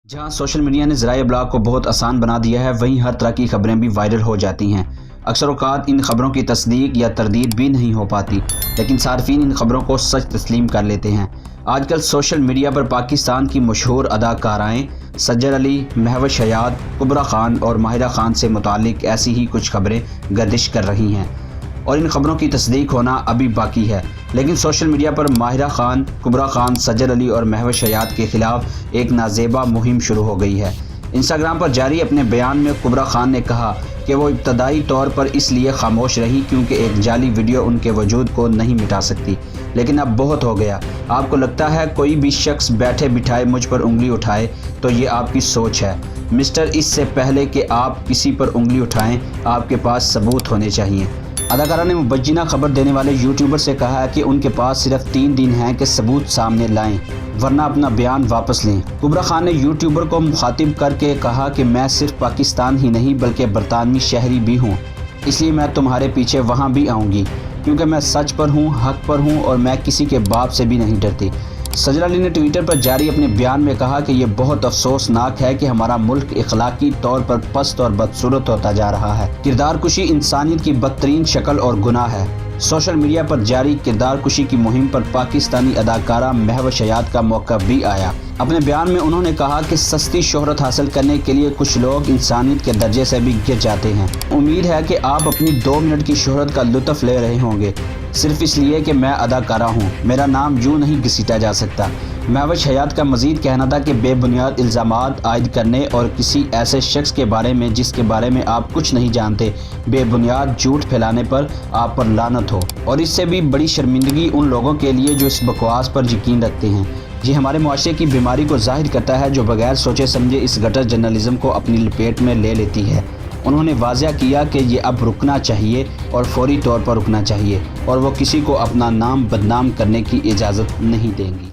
जहां social media ने ज़राए इब्लाग को बहुत आसान बना दिया है, वहीं हर तरह की खबरें भी वायरल हो जाती हैं। अक्सर औक़ात इन खबरों की तस्दीक या तरदीद भी नहीं हो पाती, लेकिन सार्फिन इन खबरों को सच तस्लीम कर लेते हैं। आजकल सोशल मीडिया पर पाकिस्तान की मशहूर अदाकाराएँ सज्जर अली, महवश हयात, कुबरा खान और माहिरा खान से मुतालिक ऐसी ही कुछ खबरें गर्दिश कर रही हैं और इन खबरों की तस्दीक होना अभी बाकी है। लेकिन सोशल मीडिया पर माहिरा खान, कुबरा खान, सज्जर अली और महवश हयात के खिलाफ एक नाजेबा मुहिम शुरू हो गई है। इंस्टाग्राम पर जारी अपने बयान में कुबरा खान ने कहा कि वो इब्तदाई तौर पर इसलिए खामोश रही क्योंकि एक जाली वीडियो उनके वजूद को नहीं मिटा सकती, लेकिन अब बहुत हो गया। आपको लगता है कोई भी शख्स बैठे बिठाए मुझ पर उंगली उठाए तो ये आपकी सोच है मिस्टर। इससे पहले कि आप किसी पर उंगली उठाएं, आपके पास सबूत होने चाहिए। अदाकारा ने मुबज्जिना खबर देने वाले यूट्यूबर से कहा है कि उनके पास सिर्फ 3 दिन हैं कि सबूत सामने लाएं, वरना अपना बयान वापस लें। कुबरा खान ने यूट्यूबर को मुखातिब करके कहा कि मैं सिर्फ पाकिस्तान ही नहीं बल्कि बरतानवी शहरी भी हूँ, इसलिए मैं तुम्हारे पीछे वहाँ भी आऊँगी क्योंकि मैं सच पर हूँ, हक पर हूँ और मैं किसी के बाप से भी नहीं डरती। सज्जर अली ने ट्विटर पर जारी अपने बयान में कहा कि यह बहुत अफसोसनाक है कि हमारा मुल्क इखलाकी तौर पर पस्त और बदसूरत होता जा रहा है। किरदार कुशी इंसानियत की बदतरीन शक्ल और गुनाह है। सोशल मीडिया पर जारी किरदार कुशी की मुहिम पर पाकिस्तानी अदाकारा महवश हयात का मौका भी आया। अपने बयान में उन्होंने कहा कि सस्ती शोहरत हासिल करने के लिए कुछ लोग इंसानियत के दर्जे से भी गिर जाते हैं। उम्मीद है कि आप अपनी 2 मिनट की शोहरत का लुत्फ़ ले रहे होंगे सिर्फ इसलिए कि मैं अदाकारा हूँ। मेरा नाम यूँ नहीं घसीटा जा सकता। महवश हयात का मजीद कहना था कि बेबुनियाद इल्ज़ामात आयद करने और किसी ऐसे शख्स के बारे में जिसके बारे में आप कुछ नहीं जानते बेबुनियाद झूठ फैलाने पर आप पर लानत हो, और इससे भी बड़ी शर्मिंदगी उन लोगों के लिए जो इस बकवास पर यकीन रखते हैं। ये हमारे मुआशरे की बीमारी को ज़ाहिर करता है जो बगैर सोचे समझे इस गटर जर्नलिज्म को अपनी लपेट में ले लेती है। उन्होंने वाज़ह किया कि ये अब रुकना चाहिए और फौरी तौर पर रुकना चाहिए और वो किसी को अपना नाम बदनाम करने की इजाज़त नहीं देंगी।